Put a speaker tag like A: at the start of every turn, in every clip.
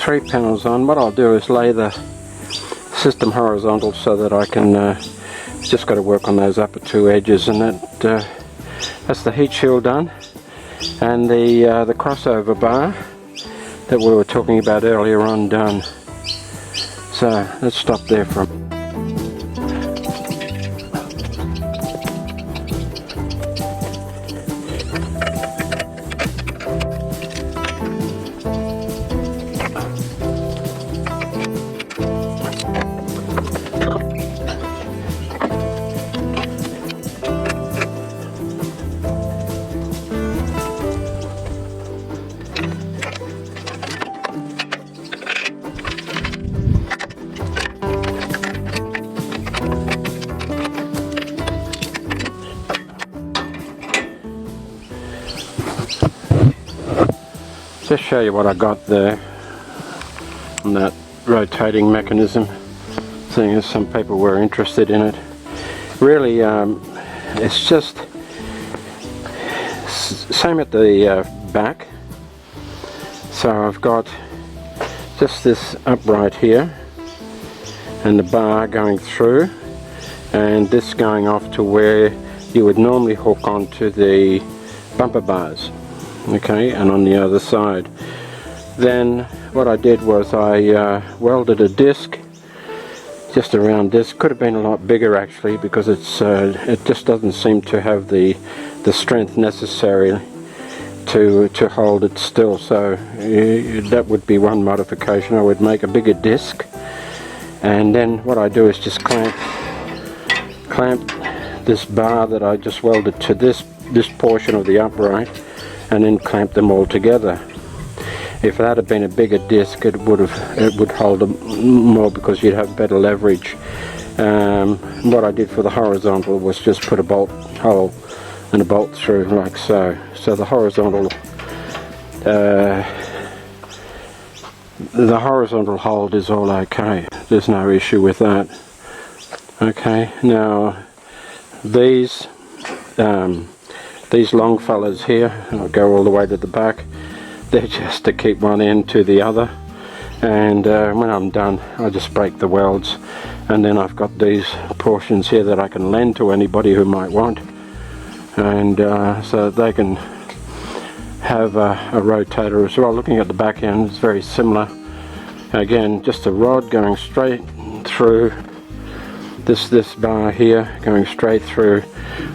A: Three panels on. What I'll do is lay the system horizontal so that I can just got to work on those upper two edges, and that's the heat shield done, and the crossover bar that we were talking about earlier on done. So let's stop there for a minute. Just show you what I got there on that rotating mechanism, seeing as some people were interested in it. Really, it's just same at the back. So I've got just this upright here and the bar going through, and this going off to where you would normally hook onto the bumper bars. Okay, and on the other side, then what I did was I welded a disc, just a round disc. Could have been a lot bigger actually, because it's it just doesn't seem to have the strength necessary to hold it still. So that would be one modification. I would make a bigger disc, and then what I do is just clamp this bar that I just welded to this portion of the upright, and then clamp them all together. If that had been a bigger disc, it would hold more, because you'd have better leverage. What I did for the horizontal was just put a bolt hole and a bolt through like so. So the horizontal hold is all okay. There's no issue with that. Okay, now these long fellas here, I'll go all the way to the back, they're just to keep one end to the other, and when I'm done I just break the welds, and then I've got these portions here that I can lend to anybody who might want, and so they can have a rotator as well. Looking at the back end, it's very similar. Again, just a rod going straight through this bar here, going straight through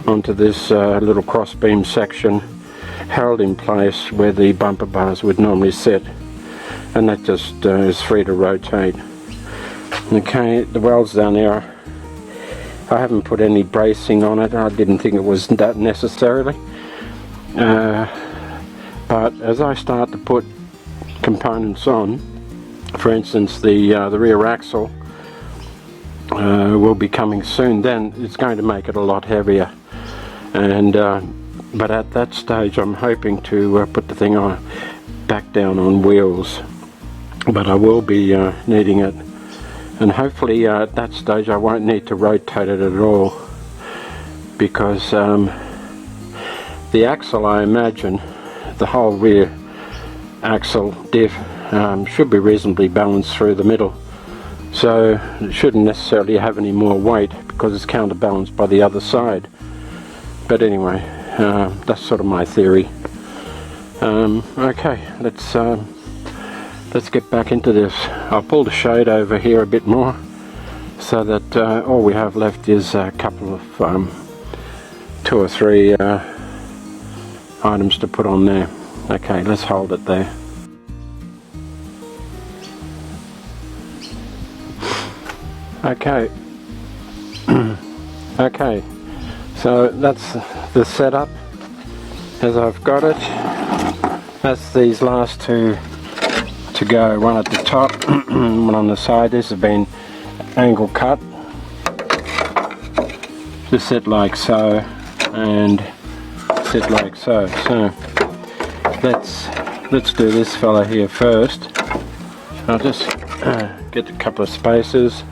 A: onto this little cross beam section, held in place where the bumper bars would normally sit, and that just is free to rotate. Okay, the welds down there, I haven't put any bracing on it. I didn't think it was that necessarily, but as I start to put components on, for instance the rear axle will be coming soon, then it's going to make it a lot heavier, and but at that stage I'm hoping to put the thing back down on wheels, but I will be needing it, and hopefully at that stage I won't need to rotate it at all, because the axle, I imagine the whole rear axle diff should be reasonably balanced through the middle, so it shouldn't necessarily have any more weight because it's counterbalanced by the other side. But anyway, That's sort of my theory. Okay, let's get back into this. I'll pull the shade over here a bit more so that all we have left is a couple of 2 or 3 items to put on there. Okay, let's hold it there. Okay. Okay, so that's the setup as I've got it. That's these last 2 to go, one at the top, one on the side. These have been angle cut to sit like so and sit like so. So let's do this fella here first. I'll just get a couple of spaces.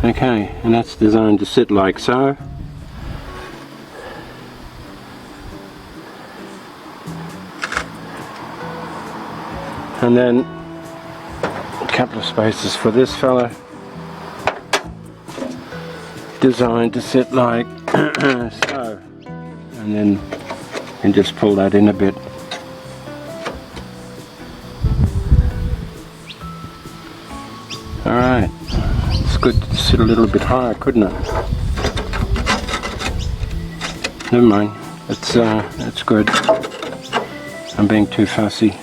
A: Okay, and that's designed to sit like so. And then a couple of spaces for this fella, designed to sit like so. And then you can just pull that in a bit. Alright. Good to sit a little bit higher, couldn't it? Never mind. It's good. I'm being too fussy.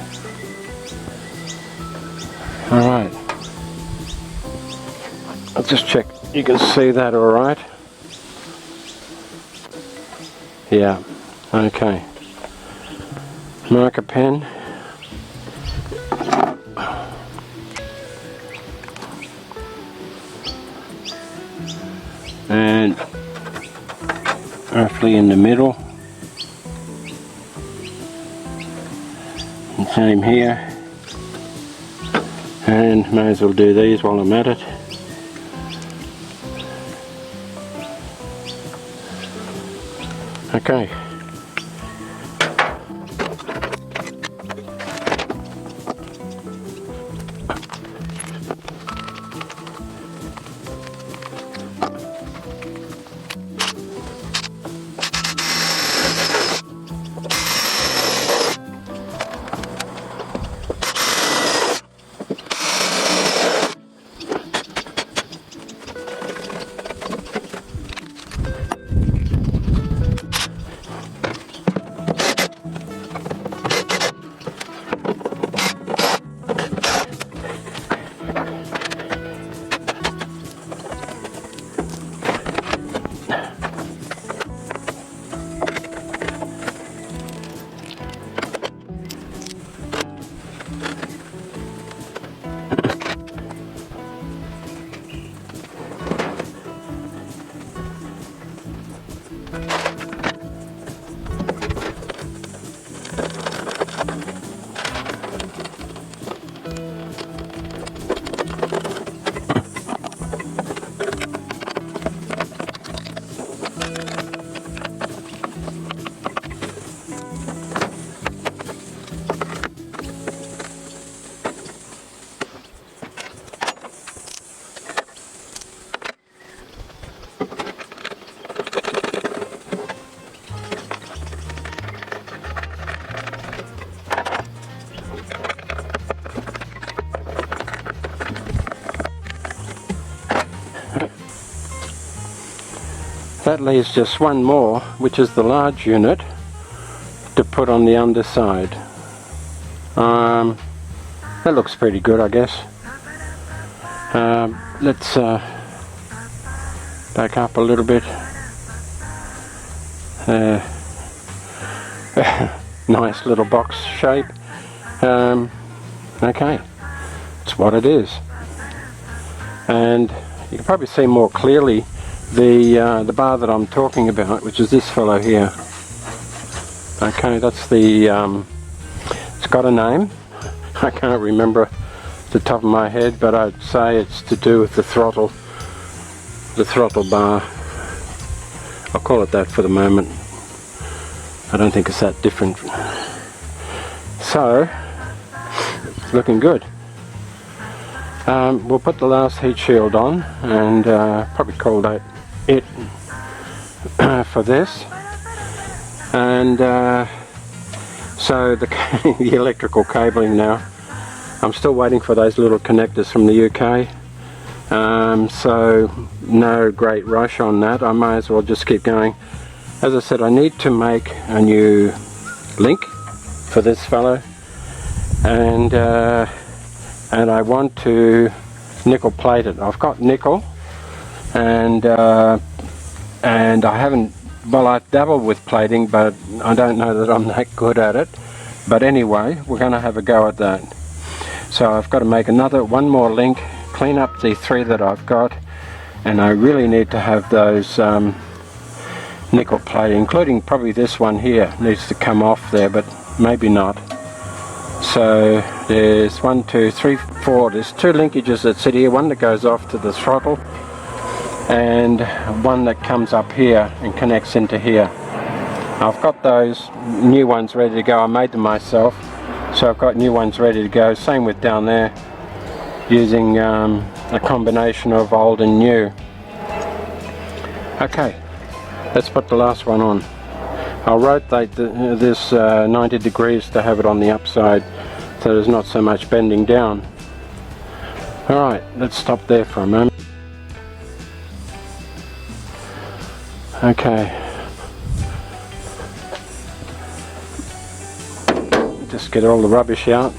A: Alright. I'll just check you can see that alright. Yeah. Okay. Marker pen. And roughly in the middle, and same here, and may as well do these while I'm at it. Okay. That leaves just one more, which is the large unit to put on the underside. That looks pretty good, I guess. Let's back up a little bit. Nice little box shape. Okay, it's what it is. And you can probably see more clearly the bar that I'm talking about, which is this fellow here. Okay, that's the it's got a name. I can't remember off the top of my head, but I'd say it's to do with the throttle bar. I'll call it that for the moment. I don't think it's that different. So looking good. We'll put the last heat shield on and probably call that it for this. And so the electrical cabling now, I'm still waiting for those little connectors from the UK, so no great rush on that. I may as well just keep going. As I said, I need to make a new link for this fellow, and I want to nickel plate it. I've got nickel, and I haven't, well, I've dabbled with plating, but I don't know that I'm that good at it. But anyway, we're going to have a go at that. So I've got to make one more link, clean up the 3 that I've got, and I really need to have those nickel plate, including probably this one here, needs to come off there, but maybe not. So there's 1, 2, 3, 4, there's 2 linkages that sit here, one that goes off to the throttle, and one that comes up here and connects into here. I've got those new ones ready to go. I made them myself, so I've got new ones ready to go. Same with down there, using a combination of old and new. Okay, let's put the last one on. I'll rotate this 90 degrees to have it on the upside, so there's not so much bending down. Alright, let's stop there for a moment. Okay, just get all the rubbish out.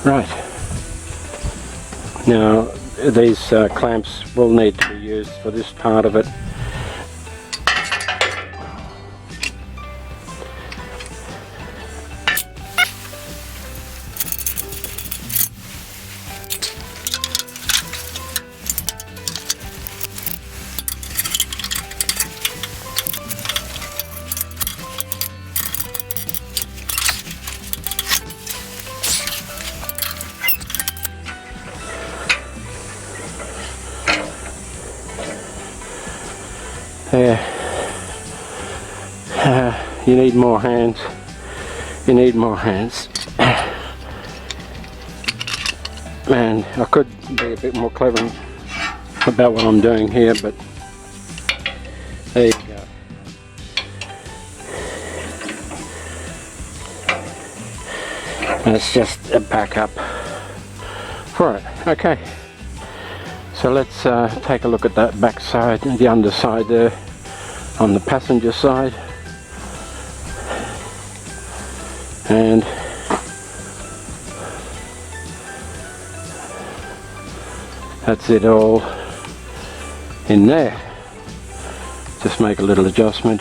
A: Right, now these clamps will need to be used for this part of it. There. You need more hands. You need more hands. Man, I could be a bit more clever about what I'm doing here, but there you go. That's just a backup for it. Okay. So let's take a look at that back side, the underside there, on the passenger side. And that's it all in there. Just make a little adjustment.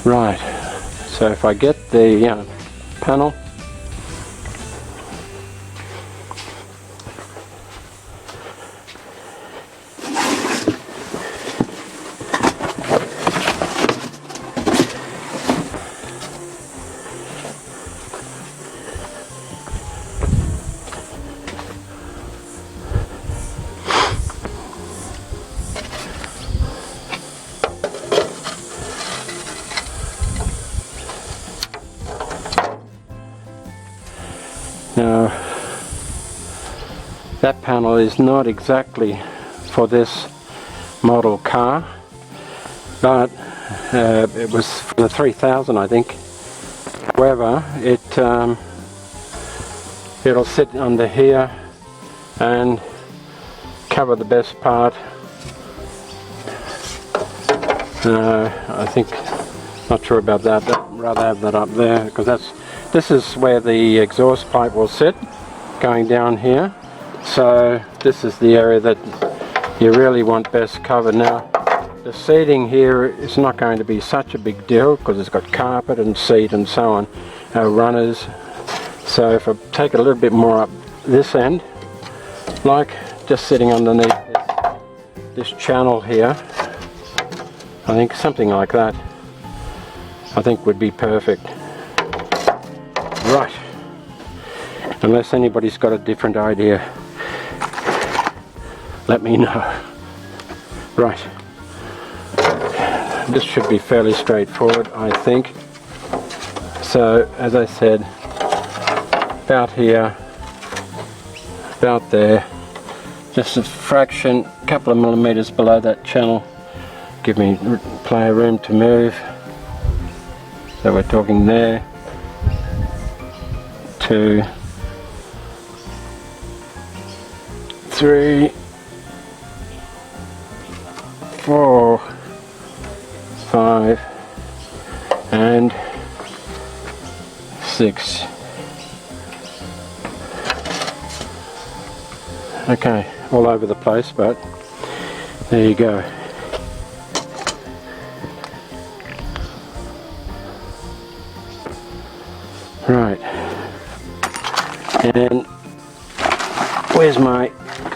A: Right, so if I get the panel, now that panel is not exactly for this model car, but it was for the 3000 I think. However, it'll sit under here and cover the best part. I think, not sure about that, I'd rather have that up there, because this is where the exhaust pipe will sit, going down here. So this is the area that you really want best covered. Now the seating here is not going to be such a big deal because it's got carpet and seat and so on, runners. So if I take a little bit more up this end, like just sitting underneath this channel here, I think something like that I think would be perfect. Right, unless anybody's got a different idea, let me know. Right, this should be fairly straightforward, I think. So as I said, about here, about there, just a fraction, couple of millimeters below that channel, give me plenty of room to move. So we're talking there, 2, 3, 4, 5, and 6. Okay, all over the place, but there you go. Right, and where's my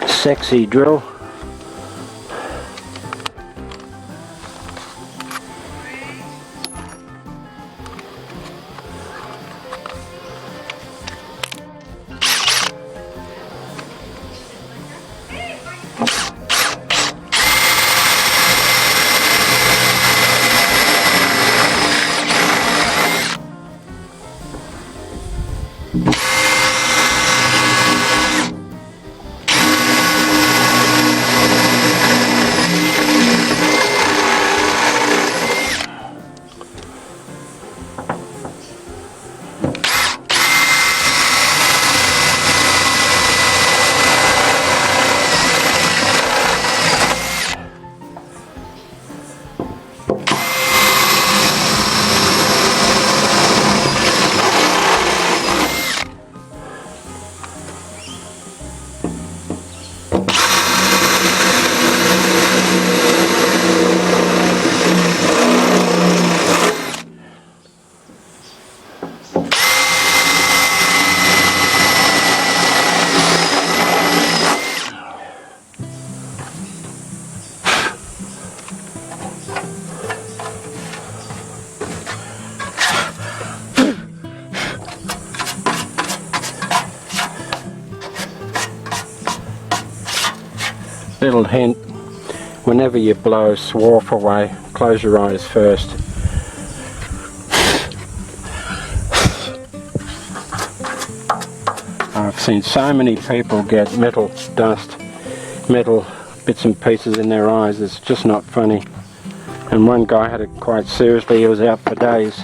A: sexy drill? Little hint, whenever you blow swarf away, close your eyes first. I've seen so many people get metal dust, metal bits and pieces in their eyes. It's just not funny. And one guy had it quite seriously. He was out for days,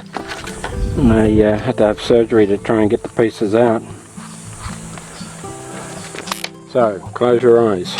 A: and they had to have surgery to try and get the pieces out. So close your eyes.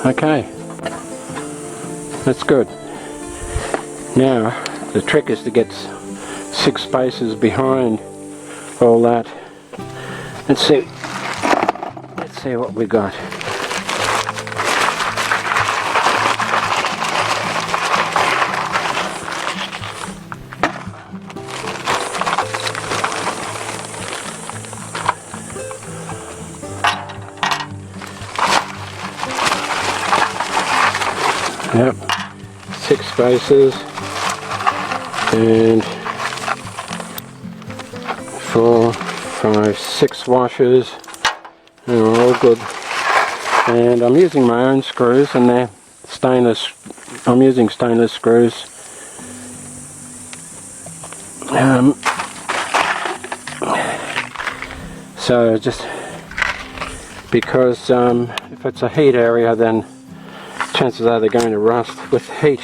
A: Okay, that's good. Now the trick is to get 6 spaces behind all that. Let's see what we got. Yep, 6 spaces and 4, 5, 6 washers, and they're all good. And I'm using my own screws, and they're stainless. I'm using stainless screws. So just because if it's a heat area, then chances are they're going to rust with heat,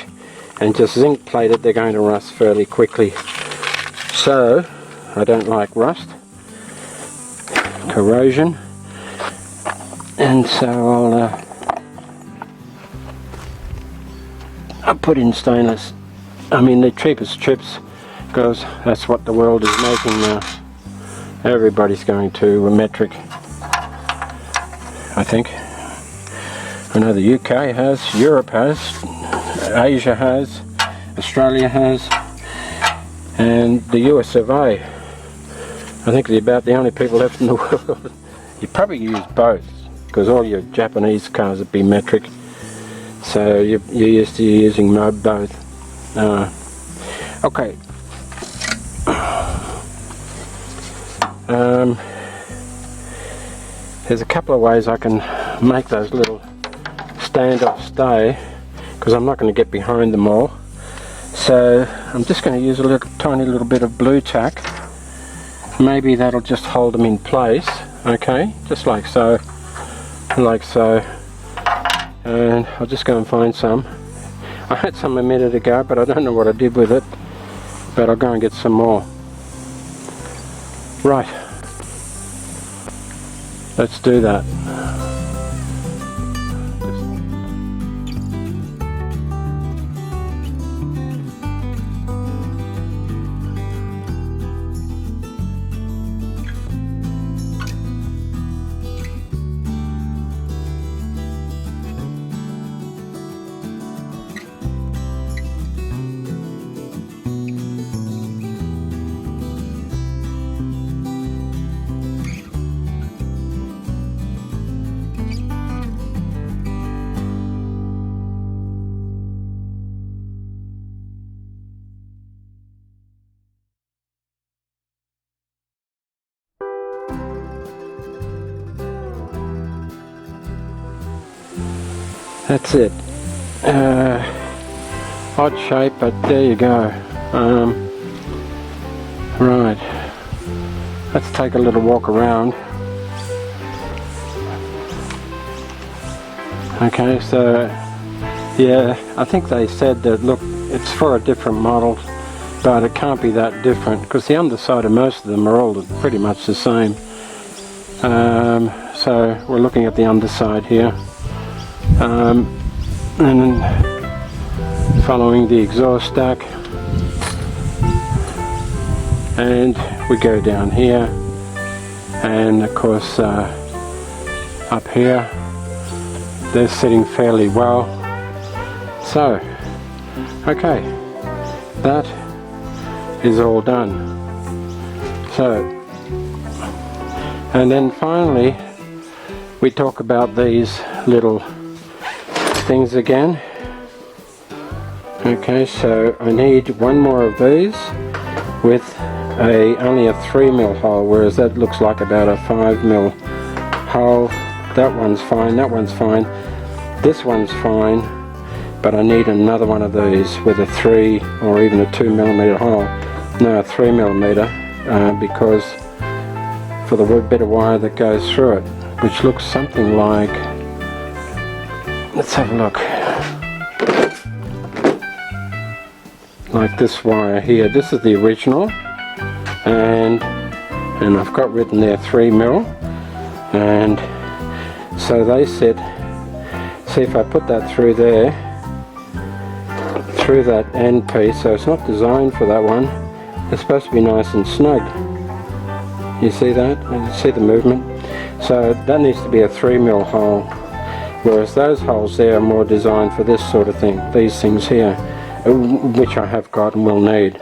A: and just zinc plated they're going to rust fairly quickly. So I don't like rust, corrosion, and so I'll put in stainless. I mean the cheapest chips, because that's what the world is making now. Everybody's going to a metric, I think. I know the UK has, Europe has, Asia has, Australia has, and the US of A. I think they're about the only people left in the world. You probably use both, because all your Japanese cars would be metric. So you're used to using both. Okay. There's a couple of ways I can make those little standoff stay, because I'm not going to get behind them all. So I'm just going to use a tiny little bit of blue tack. Maybe that'll just hold them in place. Okay, just like so, like so. And I'll just go and find some. I had some a minute ago, but I don't know what I did with it. But I'll go and get some more. Right. Let's do that. That's it. Odd shape, but there you go. Right. Let's take a little walk around. Okay, so yeah, I think they said that, look, it's for a different model, but it can't be that different, because the underside of most of them are all pretty much the same. So we're looking at the underside here. And then following the exhaust stack, and we go down here, and of course up here they're sitting fairly well. So okay, that is all done. So, and then finally we talk about these little things again. Okay, so I need one more of these with only a 3mm hole, whereas that looks like about a 5mm hole. That one's fine, that one's fine, this one's fine, but I need another one of these with a 3 or even a 2mm hole. No, a 3mm, because for the bit of wire that goes through it, which looks something like, let's have a look, like this wire here. This is the original, and I've got written there 3mm, and so they said, see if I put that through there, through that end piece, so it's not designed for that one, it's supposed to be nice and snug. You see that? You see the movement? So that needs to be a 3mm hole, whereas those holes there are more designed for this sort of thing, these things here, which I have got and will need.